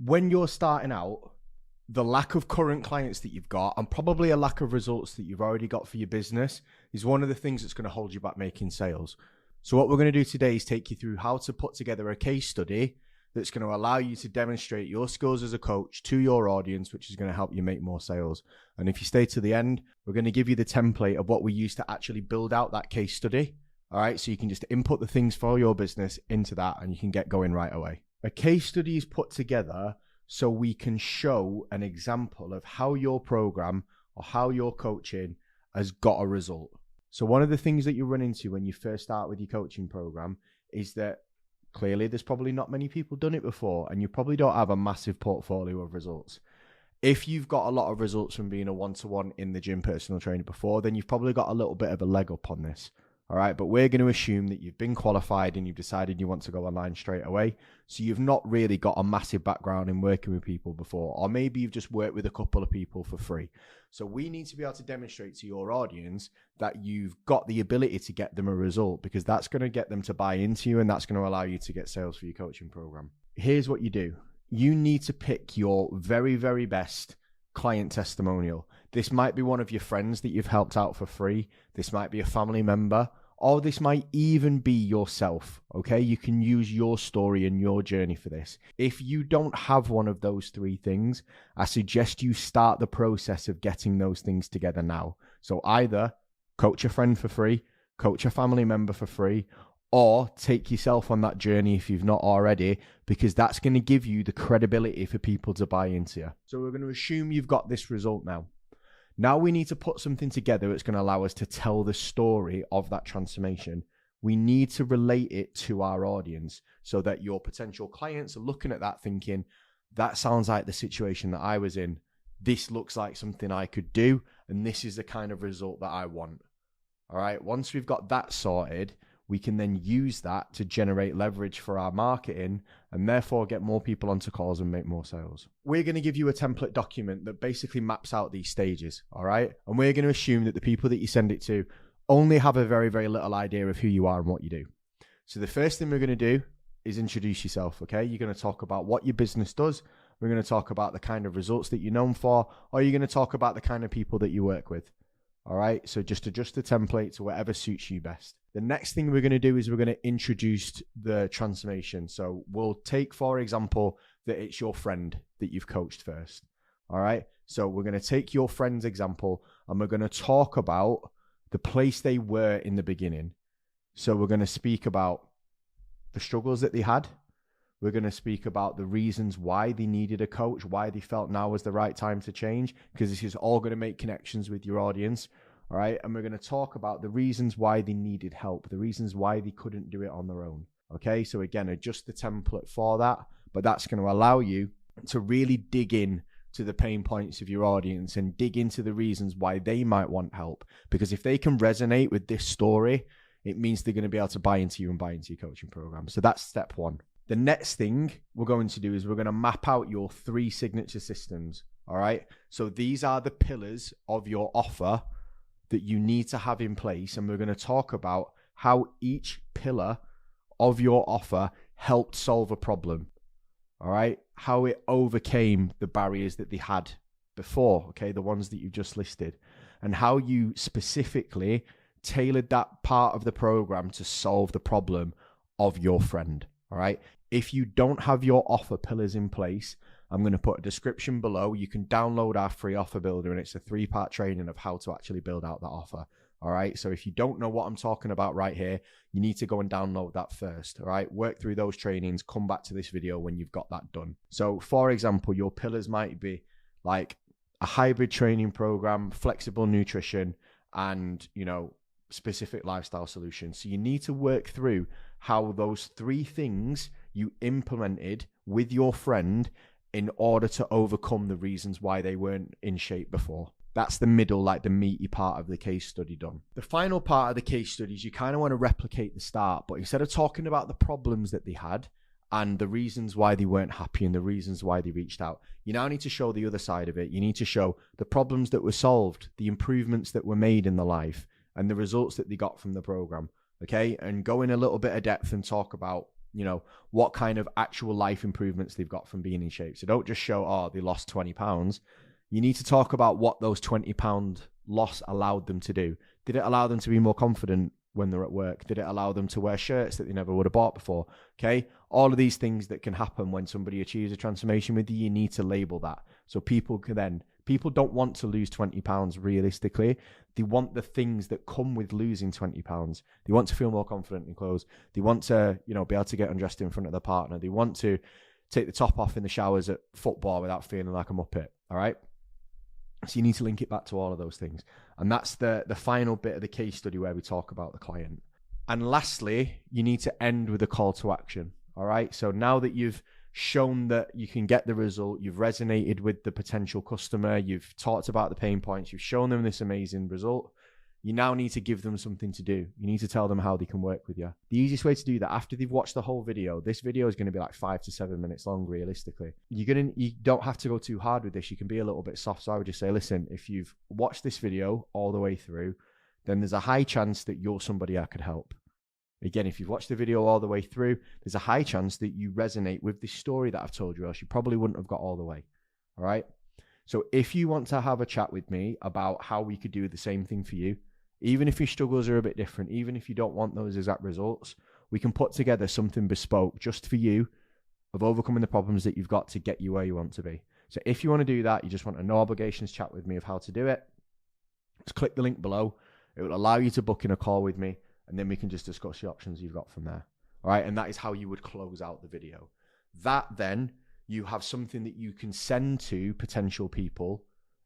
When you're starting out, the lack of current clients that you've got and probably a lack of results that you've already got for your business is one of the things that's going to hold you back making sales. So what we're going to do today is take you through how to put together a case study that's going to allow you to demonstrate your skills as a coach to your audience, which is going to help you make more sales. And if you stay to the end, we're going to give you the template of what we use to actually build out that case study. All right, so you can just input the things for your business into that and you can get going right away. A case study is put together so we can show an example of how your program or how your coaching has got a result. So one of the things that you run into when you first start with your coaching program is that clearly there's probably not many people done it before and you probably don't have a massive portfolio of results. If you've got a lot of results from being a one-to-one in the gym personal trainer before, then you've probably got a little bit of a leg up on this. All right, but we're going to assume that you've been qualified and you've decided you want to go online straight away. So you've not really got a massive background in working with people before, or maybe you've just worked with a couple of people for free. So we need to be able to demonstrate to your audience that you've got the ability to get them a result, because that's going to get them to buy into you and that's going to allow you to get sales for your coaching program. Here's what you do. You need to pick your very, very best client testimonial. This might be one of your friends that you've helped out for free. This might be a family member, or this might even be yourself. Okay, you can use your story and your journey for this. If you don't have one of those three things, I suggest you start the process of getting those things together now. So either coach a friend for free, coach a family member for free, or take yourself on that journey if you've not already, because that's going to give you the credibility for people to buy into you. So we're going to assume you've got this result now. Now we need to put something together that's going to allow us to tell the story of that transformation. We need to relate it to our audience so that your potential clients are looking at that thinking, that sounds like the situation that I was in. This looks like something I could do, and this is the kind of result that I want. All right, once we've got that sorted, we can then use that to generate leverage for our marketing and therefore get more people onto calls and make more sales. We're going to give you a template document that basically maps out these stages, all right? And we're going to assume that the people that you send it to only have a very, very little idea of who you are and what you do. So the first thing we're going to do is introduce yourself, okay? You're going to talk about what your business does. We're going to talk about the kind of results that you're known for, or you're going to talk about the kind of people that you work with. All right, so just adjust the template to whatever suits you best. The next thing we're going to do is we're going to introduce the transformation. So we'll take, for example, that it's your friend that you've coached first. All right, so we're going to take your friend's example and we're going to talk about the place they were in the beginning. So we're going to speak about the struggles that they had. We're going to speak about the reasons why they needed a coach, why they felt now was the right time to change, because this is all going to make connections with your audience. All right. And we're going to talk about the reasons why they needed help, the reasons why they couldn't do it on their own. Okay. So again, adjust the template for that, but that's going to allow you to really dig in to the pain points of your audience and dig into the reasons why they might want help. Because if they can resonate with this story, it means they're going to be able to buy into you and buy into your coaching program. So that's step one. The next thing we're going to do is we're going to map out your 3 signature systems. All right. So these are the pillars of your offer that you need to have in place. And we're going to talk about how each pillar of your offer helped solve a problem. All right. How it overcame the barriers that they had before. Okay. The ones that you've just listed, and how you specifically tailored that part of the program to solve the problem of your friend. All right. If you don't have your offer pillars in place, I'm going to put a description below. You can download our free offer builder, and it's a 3-part training of how to actually build out that offer. All right. So if you don't know what I'm talking about right here, you need to go and download that first. All right. Work through those trainings. Come back to this video when you've got that done. So for example, your pillars might be like a hybrid training program, flexible nutrition, and, specific lifestyle solutions. So you need to work through how those 3 things you implemented with your friend in order to overcome the reasons why they weren't in shape before. That's the middle, like the meaty part of the case study done. The final part of the case studies, you kind of want to replicate the start, but instead of talking about the problems that they had and the reasons why they weren't happy and the reasons why they reached out, you now need to show the other side of it. You need to show the problems that were solved, the improvements that were made in the life, and the results that they got from the program. Okay, and go in a little bit of depth and talk about you know, what kind of actual life improvements they've got from being in shape. So don't just show, oh, they lost 20 pounds. You need to talk about what those 20 pound loss allowed them to do. Did it allow them to be more confident when they're at work? Did it allow them to wear shirts that they never would have bought before? Okay. All of these things that can happen when somebody achieves a transformation with you, you need to label that. So people don't want to lose 20 pounds realistically. They want the things that come with losing 20 pounds. They want to feel more confident in clothes. They want to, you know, be able to get undressed in front of their partner. They want to take the top off in the showers at football without feeling like a muppet. All right. So you need to link it back to all of those things. And that's the final bit of the case study where we talk about the client. And lastly, you need to end with a call to action. All right. So now that you've shown that you can get the result, you've resonated with the potential customer, you've talked about the pain points, you've shown them this amazing result, you now need to give them something to do. You need to tell them how they can work with you. The easiest way to do that, after they've watched the whole video, this video is going to be like 5 to 7 minutes long, realistically. You don't have to go too hard with this. You can be a little bit soft. So I would just say, listen, if you've watched this video all the way through, then there's a high chance that you're somebody I could help. Again, if you've watched the video all the way through, there's a high chance that you resonate with this story that I've told you, else you probably wouldn't have got all the way. All right. So if you want to have a chat with me about how we could do the same thing for you, even if your struggles are a bit different, even if you don't want those exact results, we can put together something bespoke just for you of overcoming the problems that you've got to get you where you want to be. So if you want to do that, you just want a no obligations chat with me of how to do it, just click the link below. It will allow you to book in a call with me, and then we can just discuss the options you've got from there. All right. And that is how you would close out the video. That then you have something that you can send to potential people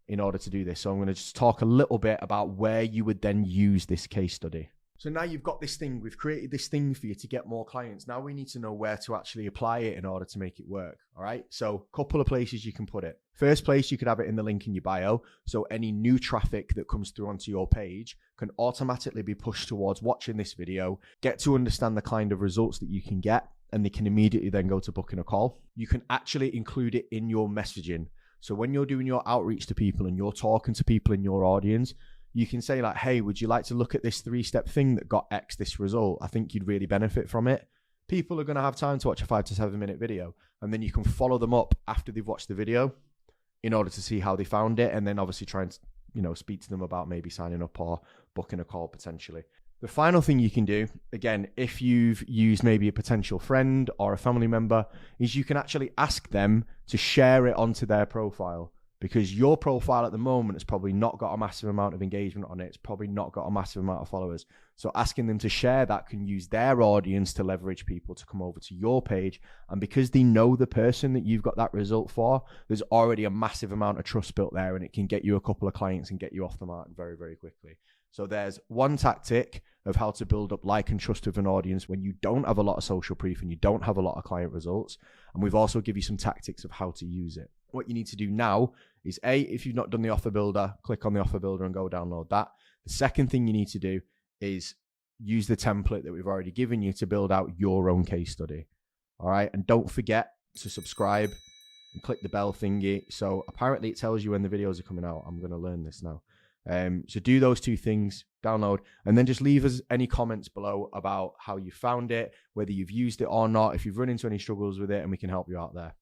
in order to do this. So I'm going to just talk a little bit about where you would then use this case study. So now you've got this thing, we've created this thing for you to get more clients. Now we need to know where to actually apply it in order to make it work. All right. So a couple of places you can put it. First place, you could have it in the link in your bio. So any new traffic that comes through onto your page can automatically be pushed towards watching this video, get to understand the kind of results that you can get, and they can immediately then go to booking a call. You can actually include it in your messaging. So when you're doing your outreach to people and you're talking to people in your audience, you can say like, hey, would you like to look at this 3-step thing that got X this result? I think you'd really benefit from it. People are going to have time to watch a 5 to 7 minute video. And then you can follow them up after they've watched the video in order to see how they found it. And then obviously try and, you know, speak to them about maybe signing up or booking a call potentially. The final thing you can do, again, if you've used maybe a potential friend or a family member, is you can actually ask them to share it onto their profile, because your profile at the moment has probably not got a massive amount of engagement on it. It's probably not got a massive amount of followers. So asking them to share that can use their audience to leverage people to come over to your page. And because they know the person that you've got that result for, there's already a massive amount of trust built there, and it can get you a couple of clients and get you off the mark very, very quickly. So there's one tactic of how to build up like and trust with an audience when you don't have a lot of social proof and you don't have a lot of client results. And we've also give you some tactics of how to use it. What you need to do now is if you've not done the offer builder, click on the offer builder and go download that. The second thing you need to do is use the template that we've already given you to build out your own case study. All right. And don't forget to subscribe and click the bell thingy. So apparently it tells you when the videos are coming out. I'm going to learn this now. So do those two things, download, and then just leave us any comments below about how you found it, whether you've used it or not, if you've run into any struggles with it, and we can help you out there.